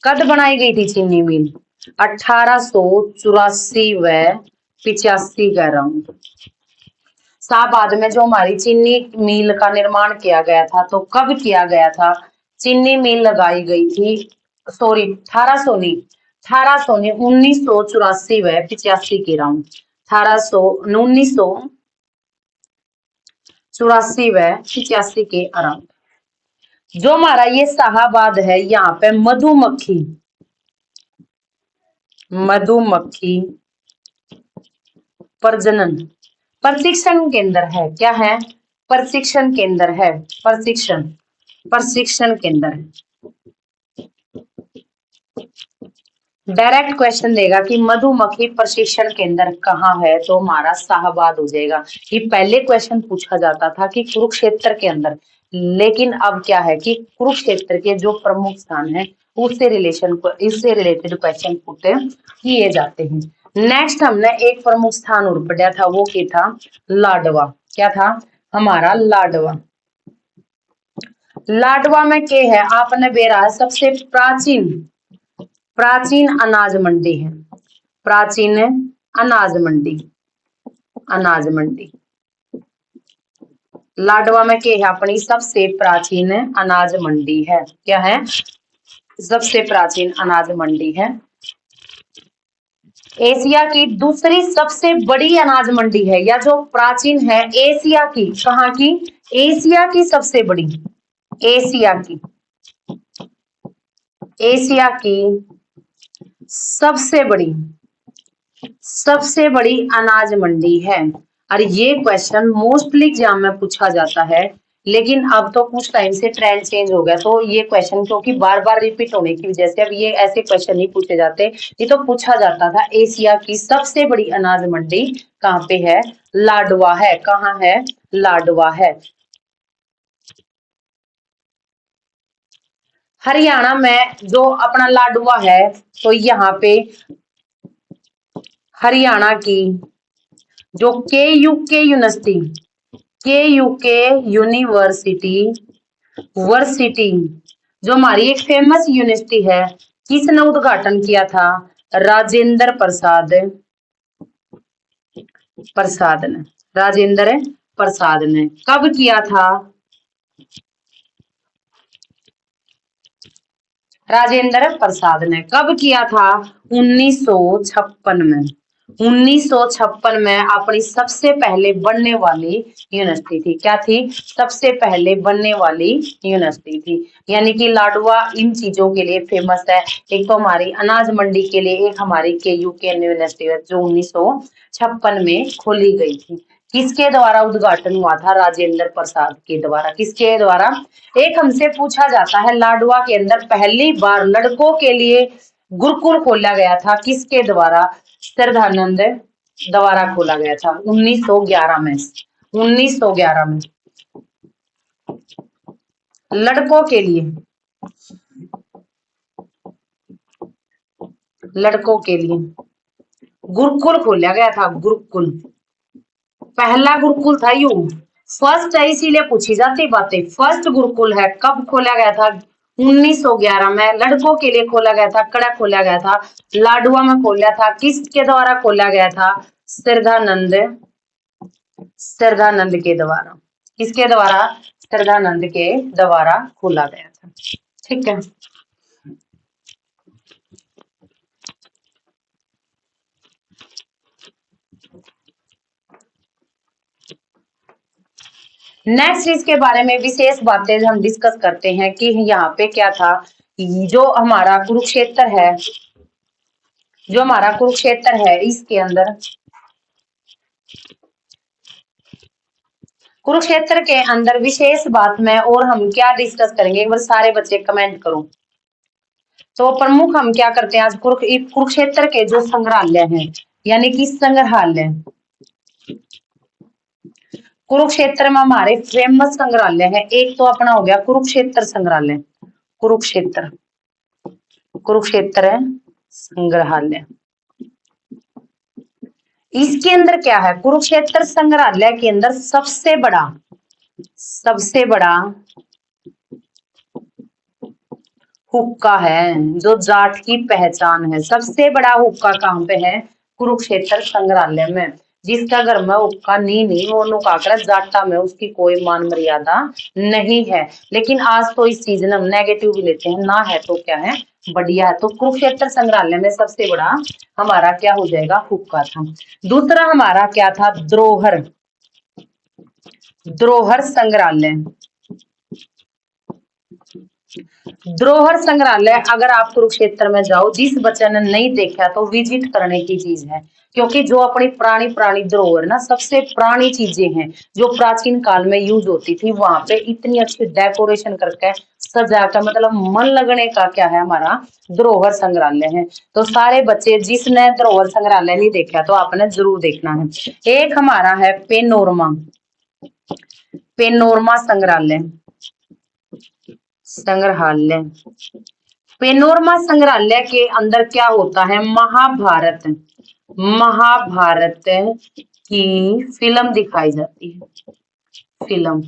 Speaker 1: कब बनाई गई थी चीनी मिल? 1884 व 85 के अराउंड। शाहाबाद में जो हमारी चीनी मिल का निर्माण किया गया था, तो कब किया गया था? चीनी मिल लगाई गई थी, सॉरी 1800 नहीं, 1984 व 85 के अराउंड। 1984 व 85 के अराउंड। जो हमारा ये शाहाबाद है, यहाँ पे मधुमक्खी प्रजनन प्रशिक्षण केंद्र है। क्या है? प्रशिक्षण केंद्र है, प्रशिक्षण केंद्र। डायरेक्ट क्वेश्चन देगा कि मधुमक्खी प्रशिक्षण केंद्र कहाँ है, तो हमारा शाहबाद हो जाएगा। ये पहले क्वेश्चन पूछा जाता था कि कुरुक्षेत्र के अंदर, लेकिन अब क्या है कि कुरुक्षेत्र के जो प्रमुख स्थान है उससे इससे रिलेटेड क्वेश्चन पुट किए जाते हैं। नेक्स्ट हमने एक प्रमुख स्थान और पढ़ा था, वो क्या था? लाडवा। क्या था हमारा? लाडवा। लाडवा में क्या है? आपने बेरा सबसे प्राचीन अनाज मंडी है, प्राचीन अनाज मंडी। लाडवा में क्या है? अपनी सबसे प्राचीन अनाज मंडी है। क्या है? सबसे प्राचीन अनाज मंडी है। एशिया की दूसरी सबसे बड़ी अनाज मंडी है, या जो प्राचीन है एशिया की। कहाँ की? एशिया की सबसे बड़ी, एशिया की सबसे बड़ी अनाज मंडी है। और ये क्वेश्चन मोस्टली एग्जाम में पूछा जाता है, लेकिन अब तो कुछ टाइम से ट्रेंड चेंज हो गया, तो ये क्वेश्चन क्योंकि बार बार रिपीट होने की वजह से अब ये ऐसे क्वेश्चन नहीं पूछे जाते। ये तो पूछा जाता था एशिया की सबसे बड़ी अनाज मंडी कहाँ पे है? लाडवा है। कहाँ है? लाडवा है। हरियाणा में जो अपना लाडवा है, तो यहाँ पे हरियाणा की जो के यूनिवर्सिटी जो हमारी एक फेमस यूनिवर्सिटी है, किसने उद्घाटन किया था? राजेंद्र प्रसाद ने। राजेंद्र प्रसाद ने कब किया था? राजेंद्र प्रसाद ने कब किया था? 1956 में। 1956 में अपनी सबसे पहले बनने वाली यूनिवर्सिटी थी। क्या थी? सबसे पहले बनने वाली यूनिवर्सिटी थी। यानी कि लाडवा इन चीजों के लिए फेमस है। एक तो हमारी अनाज मंडी के लिए, एक हमारी KU यूनिवर्सिटी है जो 1956 में खोली गई थी। किसके द्वारा उद्घाटन हुआ था? राजेंद्र प्रसाद के द्वारा। किसके द्वारा? एक हमसे पूछा जाता है लाडवा के अंदर पहली बार लड़कों के लिए गुरुकुल खोला गया था, किसके द्वारा? श्रद्धानंद द्वारा खोला गया था 1911 में। 1911 में लड़कों के लिए गुरुकुल खोला गया था। गुरुकुल पहला गुरुकुल था यू, फर्स्ट है, इसीलिए पूछी जाती बातें। फर्स्ट गुरुकुल है, कब खोला गया था? 1911 में। लड़कों के लिए खोला गया था, कड़ा खोला गया था, लाडवा में खोला था। किसके द्वारा खोला गया था? श्रद्धानंद के द्वारा। किसके द्वारा? श्रद्धानंद के द्वारा खोला गया था। ठीक है। नेक्स्ट इसके बारे में विशेष बातें हम डिस्कस करते हैं कि यहाँ पे क्या था। जो हमारा कुरुक्षेत्र है, इसके अंदर कुरुक्षेत्र के अंदर विशेष बात में और हम क्या डिस्कस करेंगे, एक बार सारे बच्चे कमेंट करो। तो प्रमुख हम क्या करते हैं आज? कुरुक्षेत्र के जो संग्रहालय हैं, यानी कि संग्रहालय, कुरुक्षेत्र में हमारे फेमस संग्रहालय है। एक तो अपना हो गया कुरुक्षेत्र संग्रहालय, कुरुक्षेत्र संग्रहालय। इसके अंदर क्या है? कुरुक्षेत्र संग्रहालय के अंदर सबसे बड़ा हुक्का है, जो जाट की पहचान है। सबसे बड़ा हुक्का कहाँ पे है? कुरुक्षेत्र संग्रहालय में। जिसका घर में हुक्का नहीं वो नुकाकर जाटा में, उसकी कोई मान मर्यादा नहीं है। लेकिन आज तो इस चीज ने हम नेगेटिव भी लेते हैं ना, है तो क्या है? बढ़िया है। तो कुरुक्षेत्र संग्रहालय में सबसे बड़ा हमारा क्या हो जाएगा? हुक्का था। दूसरा हमारा क्या था? धरोहर संग्रहालय। धरोहर संग्रहालय अगर आप कुरुक्षेत्र में जाओ, जिस बच्चे ने नहीं देखा तो विजिट करने की चीज है, क्योंकि जो अपनी पुरानी पुरानी धरोहर ना, सबसे पुरानी चीजें हैं जो प्राचीन काल में यूज होती थी, वहां पे इतनी अच्छी डेकोरेशन करके सजा कर, मतलब मन लगने का क्या है, हमारा धरोहर संग्रहालय है। तो सारे बच्चे जिसने धरोहर संग्रहालय नहीं देखा तो आपने जरूर देखना है। एक हमारा है पेनोरमा, पेनोरमा संग्रहालय, संग्रहालय पेनोरमा संग्रहालय के अंदर क्या होता है, महाभारत, महाभारत की फिल्म दिखाई जाती है, फिल्म,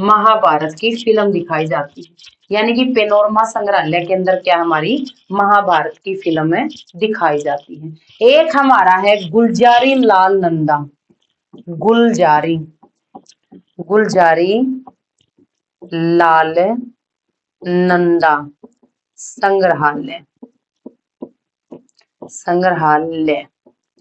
Speaker 1: महाभारत की फिल्म दिखाई जाती है। यानी कि पेनोरमा संग्रहालय के अंदर क्या, हमारी महाभारत की फिल्म दिखाई जाती है। एक हमारा है गुलजारी लाल नंदा, गुलजारी, गुलजारी लाल नंदा संग्रहालय, संग्रहालय,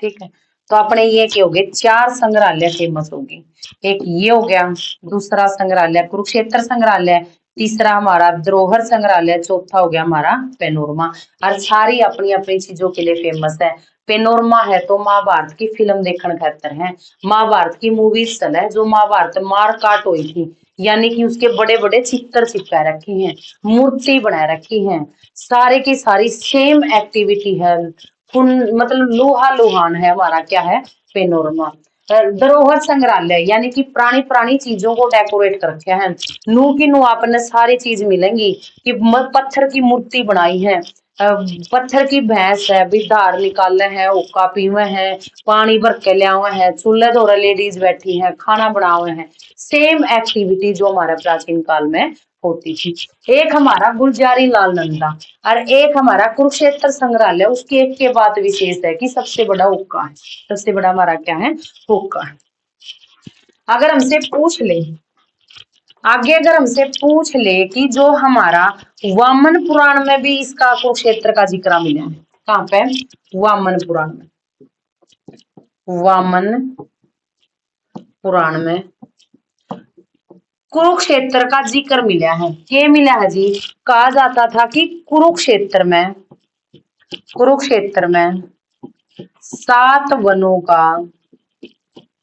Speaker 1: ठीक है। तो अपने ये क्या हो गए, 4 संग्रहालय फेमस होगी। एक ये हो गया, दूसरा संग्रहालय कुरुक्षेत्र संग्रहालय, तीसरा हमारा धरोहर संग्रहालय, चौथा हो गया हमारा पेनोरमा। और सारी अपनी अपनी चीजों के लिए फेमस है। पेनोरमा है तो महाभारत की फिल्म देखने खातर है, महाभारत की मूवी स्थल है, जो महाभारत मार काट हुई थी, यानी कि उसके बड़े बड़े चित्र चिपका रखे हैं, मूर्ति बना रखी है, सारे की सारी सेम एक्टिविटी है, मतलब लोहा लोहान है हमारा क्या है, पेनोरमा। धरोहर संग्रहालय यानी कि पुरानी पुरानी चीजों को डेकोरेट कर रखे हैं, नू की नू आपने सारी चीज मिलेंगी कि पत्थर की मूर्ति बनाई है, पत्थर की भैंस है, भी धार निकाले हैं, हुक्का पीवे हैं, पानी भर के लिया हुए हैं, चूल्हे धोरे लेडीज बैठी हैं, खाना बना हुए हैं, सेम एक्टिविटी जो हमारे प्राचीन काल में होती थी। एक हमारा गुलजारी लाल नंदा और एक हमारा कुरुक्षेत्र संग्रहालय, उसकी एक के बाद विशेष है कि सबसे बड़ा हुक्का है, सबसे बड़ा हमारा क्या है, हुक्का है। अगर हमसे पूछ ले, आगे अगर हमसे पूछ ले कि जो हमारा वामन पुराण में भी इसका कुरुक्षेत्र का जिक्र मिला है, कहाँ पे, वामन पुराण में, वामन पुराण में कुरुक्षेत्र का जिक्र मिला है। क्या मिला है जी, कहा जाता था कि कुरुक्षेत्र में, कुरुक्षेत्र में 7 वनों का,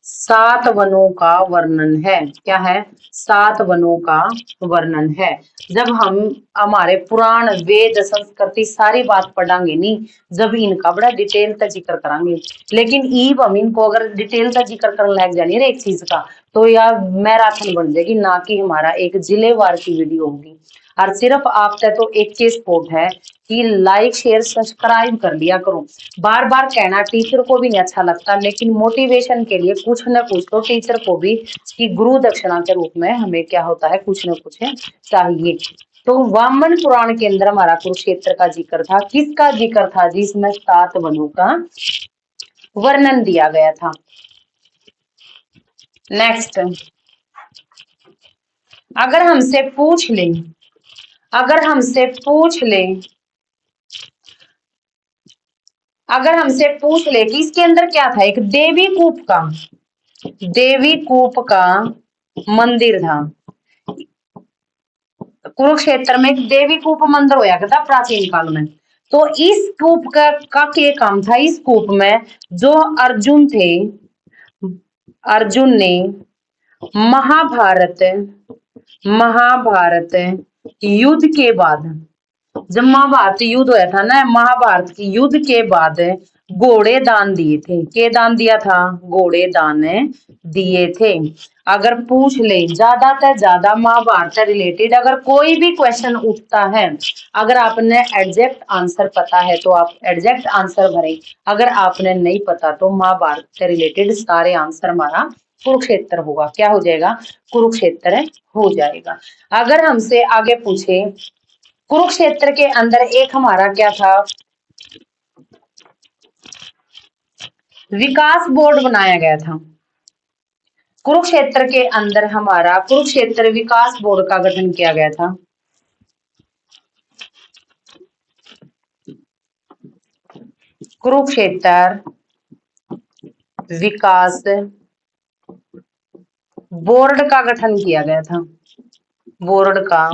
Speaker 1: 7 वनों का वर्णन है। क्या है, 7 वनों का वर्णन है। जब हम हमारे पुराण वेद संस्कृति सारी बात पढ़ांगे नहीं, जब इनका बड़ा डिटेल का जिक्र करांगे, लेकिन ईब हम इनको अगर डिटेल का जिक्र करने लग जानी है एक चीज का, तो यार मैराथन बन जाएगी, ना कि हमारा एक जिलेवार की वीडियो होगी। और सिर्फ आपसे तो एक चीज सपोर्ट है कि लाइक शेयर सब्सक्राइब कर लिया करो। बार बार कहना टीचर को भी नहीं अच्छा लगता, लेकिन मोटिवेशन के लिए कुछ न कुछ तो टीचर को भी कि गुरु दक्षिणा के रूप में हमें क्या होता है, कुछ न कुछ चाहिए। तो वामन पुराण के अंदर हमारा कुरुक्षेत्र का जिक्र था, किसका जिक्र था, जिसमें 7 वनों का वर्णन दिया गया था। नेक्स्ट, अगर हमसे पूछ ले, अगर हमसे पूछ ले, अगर हमसे पूछ ले कि इसके अंदर क्या था, एक देवी कूप का, देवी कूप का मंदिर था। कुरुक्षेत्र में एक देवी कूप मंदिर होया था प्राचीन काल में। तो इस कूप का क्या काम था, इस कूप में जो अर्जुन थे, अर्जुन ने महाभारत, महाभारत युद्ध के बाद, जब महाभारत युद्ध हुआ था ना, महाभारत की युद्ध के बाद घोड़े दान दिए थे। के दान दिया था, घोड़े दान दिए थे। अगर पूछ ले ज्यादा से ज्यादा महाभारत से रिलेटेड अगर कोई भी क्वेश्चन उठता है, अगर आपने एग्जैक्ट आंसर पता है तो आप एग्जैक्ट आंसर भरें, अगर आपने नहीं पता तो महाभारत से रिलेटेड सारे आंसर हमारा कुरुक्षेत्र होगा। क्या हो जाएगा, कुरुक्षेत्र हो जाएगा। अगर हमसे आगे पूछे, कुरुक्षेत्र के अंदर एक हमारा क्या था, विकास बोर्ड बनाया गया था। कुरुक्षेत्र के अंदर हमारा कुरुक्षेत्र विकास बोर्ड का गठन किया गया था। कुरुक्षेत्र विकास बोर्ड का गठन किया गया था, बोर्ड का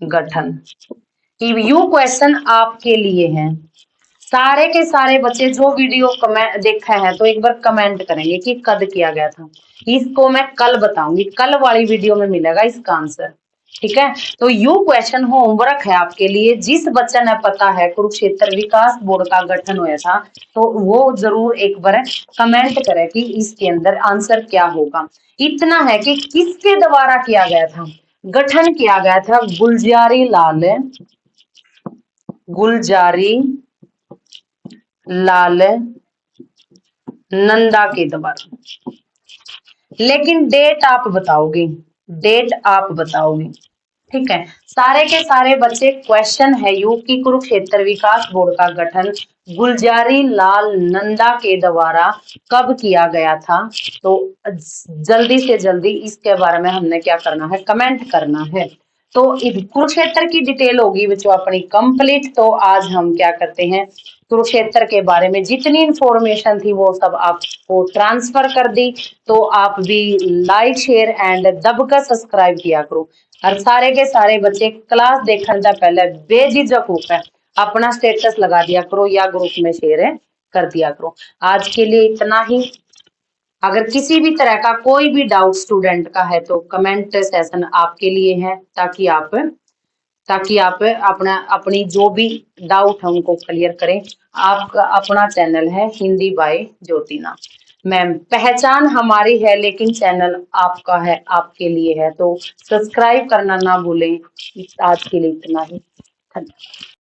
Speaker 1: गठन। यू क्वेश्चन आपके लिए है। सारे के सारे बच्चे जो वीडियो कमेंट देखा है तो एक बार कमेंट करेंगे कि कद किया गया था। इसको मैं कल बताऊंगी, कल वाली वीडियो में मिलेगा इसका आंसर। ठीक है, तो यू क्वेश्चन होमवर्क है आपके लिए। जिस बच्चे ने पता है कुरुक्षेत्र विकास बोर्ड का गठन हुआ था तो वो जरूर एक बार कमेंट करे कि इसके अंदर आंसर क्या होगा। इतना है कि किसके द्वारा किया गया था, गठन किया गया था गुलजारी लाल नंदा के द्वारा। लेकिन डेट आप बताओगे, डेट आप बताओगे। ठीक है, सारे के सारे बच्चे क्वेश्चन है यू की कुरुक्षेत्र विकास बोर्ड का गठन गुलजारी लाल नंदा के द्वारा कब किया गया था। तो जल्दी से जल्दी इसके बारे में हमने क्या करना है, कमेंट करना है। तो कुरुक्षेत्र की डिटेल होगी बच्चों अपनी कंप्लीट। तो आज हम क्या करते हैं, कुरुक्षेत्र के बारे में जितनी इंफॉर्मेशन थी वो सब आपको ट्रांसफर कर दी। तो आप भी लाइक शेयर एंड दबकर सब्सक्राइब किया करो। और सारे के सारे बच्चे क्लास देखने से पहले बेझिझक होकर अपना स्टेटस लगा दिया करो या ग्रुप में शेयर कर दिया करो। आज के लिए इतना ही। अगर किसी भी तरह का कोई भी डाउट स्टूडेंट का है तो कमेंट सेशन आपके लिए है, ताकि आप अपनी जो भी डाउट है उनको क्लियर करें। आपका अपना चैनल है हिंदी बाय ज्योतिना मैम। पहचान हमारी है लेकिन चैनल आपका है, आपके लिए है, तो सब्सक्राइब करना ना भूलें। आज के लिए इतना ही। धन्यवाद।